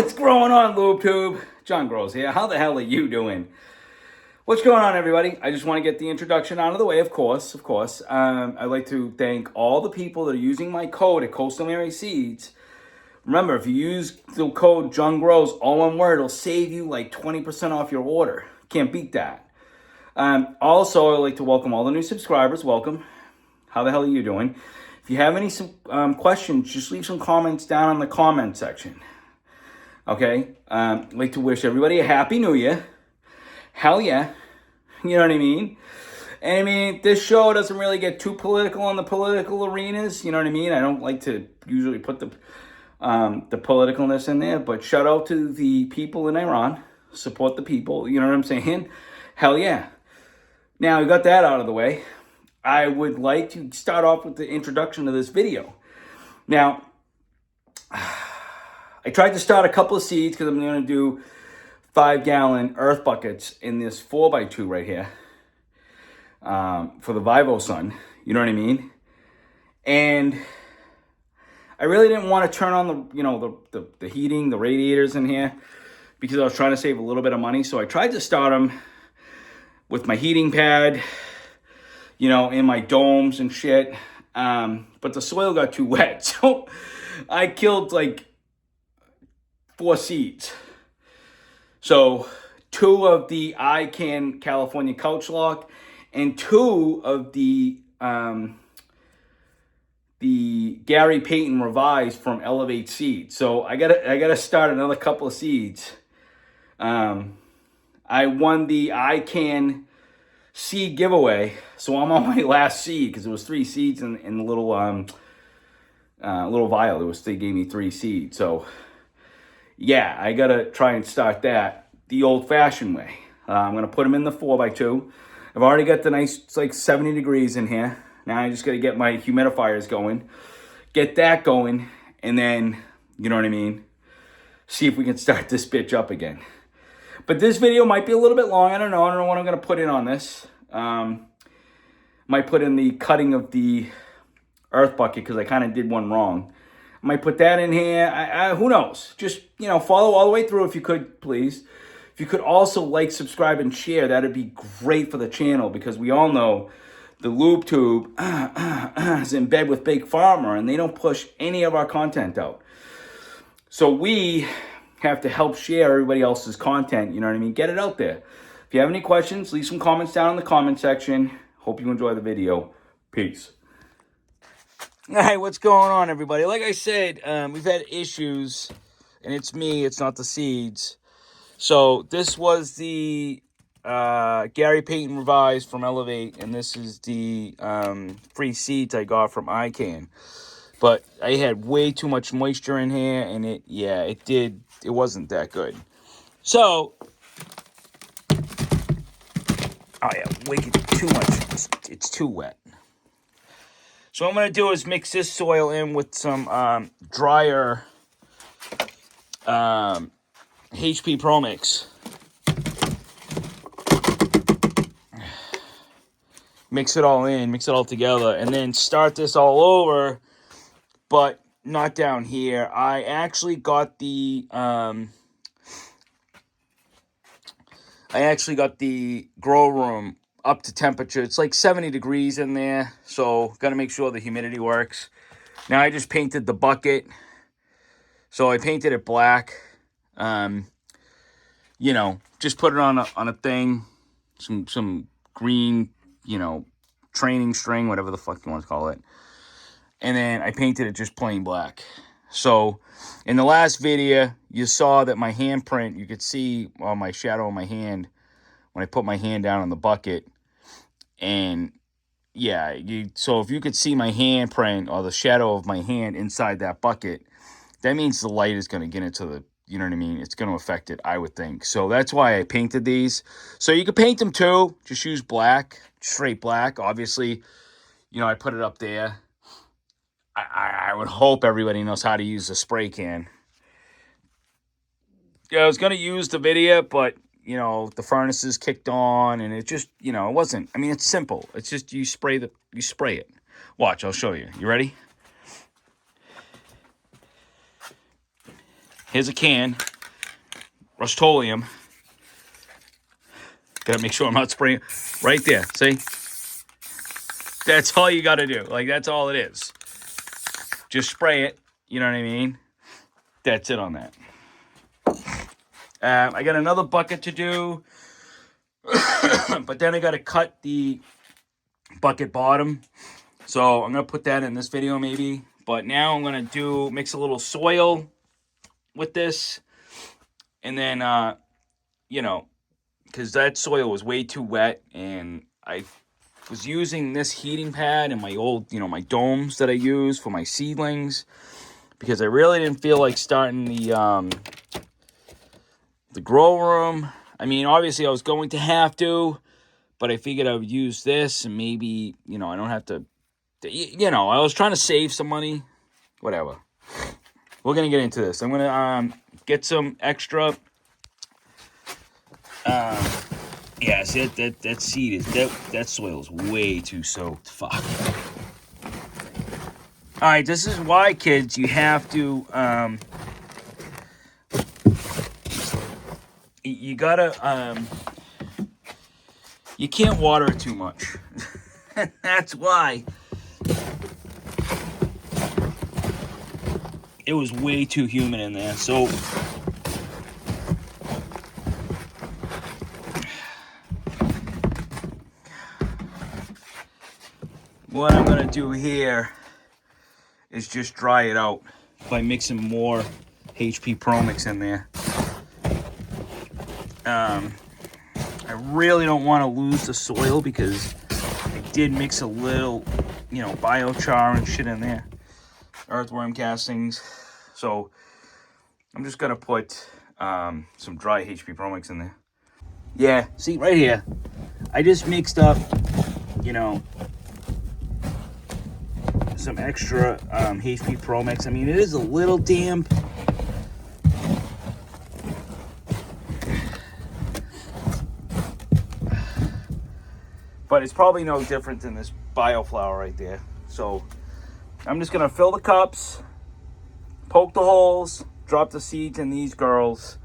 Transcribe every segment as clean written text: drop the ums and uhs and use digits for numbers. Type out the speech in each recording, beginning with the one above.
What's going on, LubeTube? John Gross here. How the hell are you doing? What's going on, everybody? I just want to get the introduction out of the way, of course. I'd like to thank all the people that are using my code at Coastal Mary Seeds. Remember, if you use the code John Gross, all one word, it'll save you like 20% off your order. Can't beat that. Also, I'd like to welcome all the new subscribers. Welcome. How the hell are you doing? If you have any questions, just leave some comments down in the comment section. Okay? I'd like to wish everybody a Happy New Year. Hell yeah. You know what I mean? And I mean, this show doesn't really get too political in the political arenas. You know what I mean? I don't like to usually put the politicalness in there. But shout out to the people in Iran. Support the people. You know what I'm saying? Hell yeah. Now, we got that out of the way. I would like to start off with the introduction to this video. Now, I tried to start a couple of seeds because I'm going to do 5-gallon earth buckets in this 4x2 right here for the Vivo Sun. You know what I mean? And I really didn't want to turn on the heating, the radiators in here because I was trying to save a little bit of money. So I tried to start them with my heating pad, in my domes and shit. But the soil got too wet. So I killed like 4 seeds. So 2 of the ICANN California Couch Lock and 2 of the Gary Payton Revised from Elevate Seeds. So I gotta start another couple of seeds. I won the ICANN seed giveaway, so I'm on my last seed because it was 3 seeds in the little vial. They gave me 3 seeds. So yeah, I gotta try and start that the old-fashioned way. I'm gonna put them in the 4x2. I've already got the nice, it's like 70 degrees in here. Now I just gotta get my humidifiers going, get that going, and then, you know what I mean, see if we can start this bitch up again. But this video might be a little bit long. I don't know what I'm gonna put in on this. Might put in the cutting of the earth bucket because I kind of did one wrong. I might put that in here. Who knows? Just, follow all the way through if you could, please. If you could also like, subscribe, and share, that'd be great for the channel because we all know the LubeTube is in bed with Big Pharma and they don't push any of our content out. So we have to help share everybody else's content, you know what I mean? Get it out there. If you have any questions, leave some comments down in the comment section. Hope you enjoy the video. Peace. All right, what's going on, everybody? Like I said, we've had issues, and it's me, it's not the seeds. So this was the Gary Payton Revised from Elevate, and this is the free seeds I got from ICANN. But I had way too much moisture in here, and it wasn't that good. So, oh yeah, way too much. It's too wet. So what I'm going to do is mix this soil in with some drier HP Pro Mix. Mix it all in, mix it all together, and then start this all over, but not down here. I actually got the grow room up to temperature. It's like 70 degrees in there, so got to make sure the humidity works. Now I just painted the bucket, so I painted it black. Just put it on a thing, some green, training string, whatever the fuck you want to call it, and then I painted it just plain black. So in the last video, you saw that my handprint, you could see my shadow on my hand when I put my hand down on the bucket. And yeah, so if you could see my handprint or the shadow of my hand inside that bucket, that means the light is going to get into the, you know what I mean? It's going to affect it, I would think. So that's why I painted these. So you could paint them too. Just use black, straight black. Obviously, I put it up there. I would hope everybody knows how to use a spray can. Yeah, I was going to use the video, but the furnaces kicked on and it just, it wasn't, it's simple. It's just you spray it. Watch, I'll show you. You ready? Here's a can. Rust-Oleum. Gotta make sure I'm not spraying right there. See? That's all you gotta do. Like, that's all it is. Just spray it. You know what I mean? That's it on that. I got another bucket to do. But then I gotta cut the bucket bottom. So I'm gonna put that in this video maybe. But now I'm gonna mix a little soil with this. And then, you know, because that soil was way too wet, and I was using this heating pad and my old, my domes that I use for my seedlings, because I really didn't feel like starting the grow room. I mean, obviously I was going to have to, but I figured I would use this and maybe, I don't have to, I was trying to save some money, whatever. We're going to get into this. I'm going to get some extra. Yeah, see, that seed is, that soil is way too soaked. Fuck. All right, this is why, kids, you have to, you gotta, you can't water it too much. That's why. It was way too humid in there, so what I'm gonna do here is just dry it out by mixing more HP Pro Mix in there. I really don't want to lose the soil because I did mix a little, biochar and shit in there, earthworm castings. So I'm just gonna put some dry HP Pro Mix in there. Yeah, see right here, I just mixed up, some extra HP Pro Mix. I mean, it is a little damp. But it's probably no different than this bioflower right there. So I'm just gonna fill the cups, poke the holes, drop the seeds in these girls,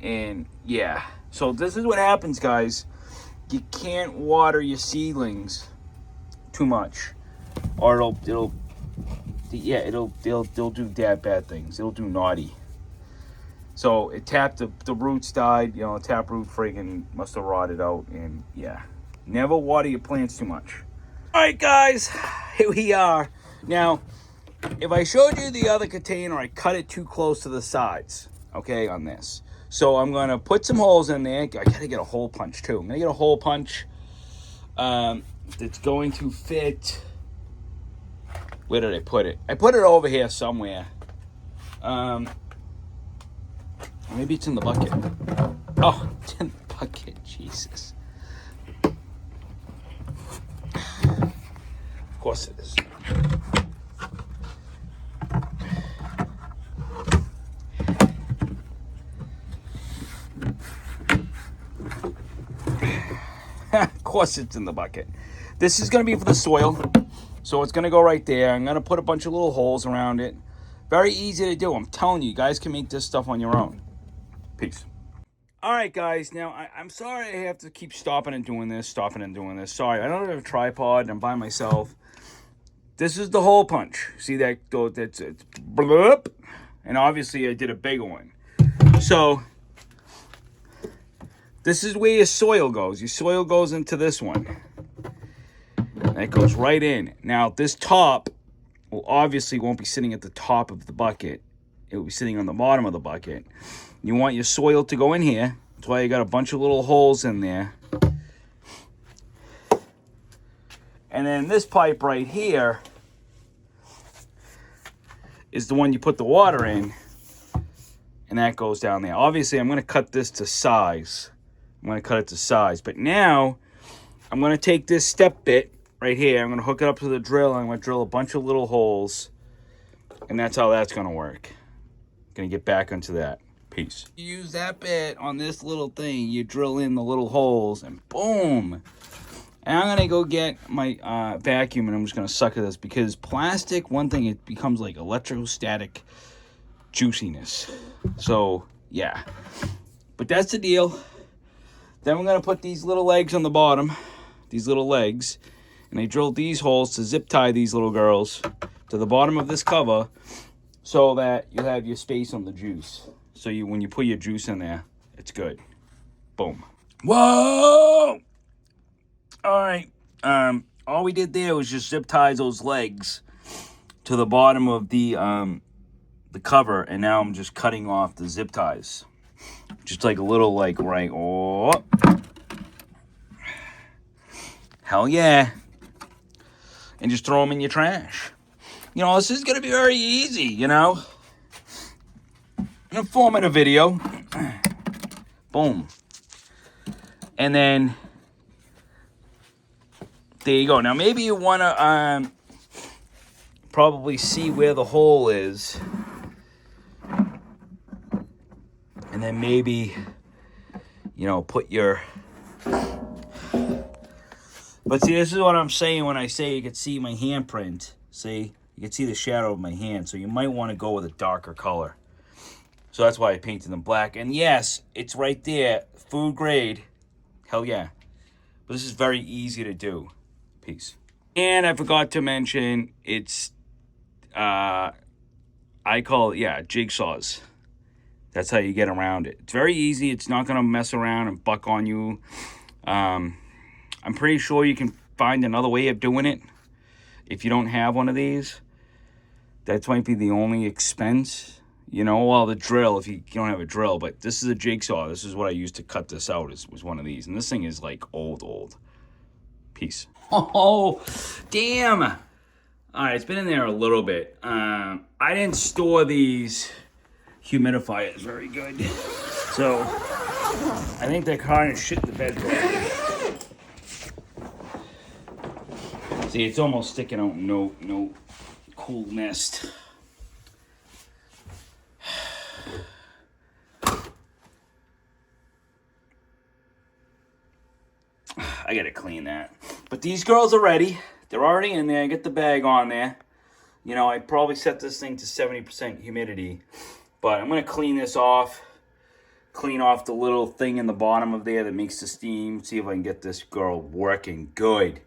and yeah. So this is what happens, guys. You can't water your seedlings too much, or they'll do bad things. It'll do naughty. So it tapped, the roots died. The taproot friggin' must have rotted out, and yeah. Never water your plants too much. All right, guys, here we are. Now, if I showed you the other container, I cut it too close to the sides, okay, on this. So I'm going to put some holes in there. I got to get a hole punch, too. I'm going to get a hole punch that's going to fit. Where did I put it? I put it over here somewhere. Maybe it's in the bucket. Oh, it's in the bucket. Jesus. Of course it is. Of course it's in the bucket. This is going to be for the soil. So it's going to go right there. I'm going to put a bunch of little holes around it. Very easy to do. I'm telling you, you guys can make this stuff on your own. Peace. All right, guys. Now, I'm sorry I have to keep stopping and doing this. Sorry, I don't have a tripod. I'm by myself. This is the hole punch. See that? It's blurp. And obviously I did a bigger one. So this is where your soil goes. Your soil goes into this one. That goes right in. Now this top obviously won't be sitting at the top of the bucket. It will be sitting on the bottom of the bucket. You want your soil to go in here. That's why you got a bunch of little holes in there. And then this pipe right here is the one you put the water in, and that goes down there. Obviously, I'm going to cut this to size. But now, I'm going to take this step bit right here. I'm going to hook it up to the drill. I'm going to drill a bunch of little holes, and that's how that's going to work. Going to get back into that. Peace. You use that bit on this little thing. You drill in the little holes, and boom. And I'm going to go get my vacuum, and I'm just going to suck at this. Because plastic, one thing, it becomes like electrostatic juiciness. So, yeah. But that's the deal. Then we're going to put these little legs on the bottom, these little legs, and I drilled these holes to zip tie these little girls to the bottom of this cover so that you have your space on the juice. So when you put your juice in there, it's good. Boom. Whoa! All right. All we did there was just zip tie those legs to the bottom of the cover, and now I'm just cutting off the zip ties. Just like a little, like, right, oh. Hell yeah. And just throw them in your trash. You know, this is going to be very easy, you know. An informative video. Boom. And then, there you go. Now, maybe you want to probably see where the hole is. And then maybe, you know, put your... But see, this is what I'm saying when I say you can see my handprint. See? You can see the shadow of my hand. So you might want to go with a darker color. So that's why I painted them black. And yes, it's right there. Food grade. Hell yeah. But this is very easy to do. Peace. And I forgot to mention, it's, I call it, yeah, jigsaws. That's how you get around it. It's very easy. It's not going to mess around and buck on you. I'm pretty sure you can find another way of doing it if you don't have one of these. That might be the only expense. You know, well, the drill, if you don't have a drill. But this is a jigsaw. This is what I used to cut this out, was one of these. And this thing is like old. Peace. Oh, damn. All right, it's been in there a little bit. I didn't store these humidifiers very good. So, I think they're kind of shit in the bed. See, it's almost sticking out. No cool nest. I gotta clean that. But these girls are ready. They're already in there. I get the bag on there. You know, I probably set this thing to 70% humidity. But I'm gonna clean this off. Clean off the little thing in the bottom of there that makes the steam. See if I can get this girl working good.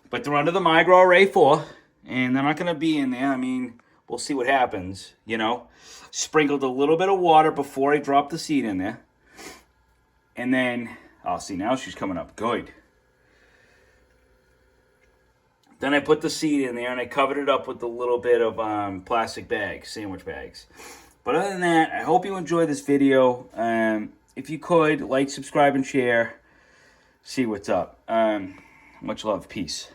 But they're under the Migro Array 4, and they're not going to be in there. I mean, we'll see what happens, you know. Sprinkled a little bit of water before I drop the seed in there. And then, oh, see, now she's coming up good. Then I put the seed in there, and I covered it up with a little bit of plastic bags, sandwich bags. But other than that, I hope you enjoyed this video. If you could, like, subscribe, and share. See what's up. Much love. Peace.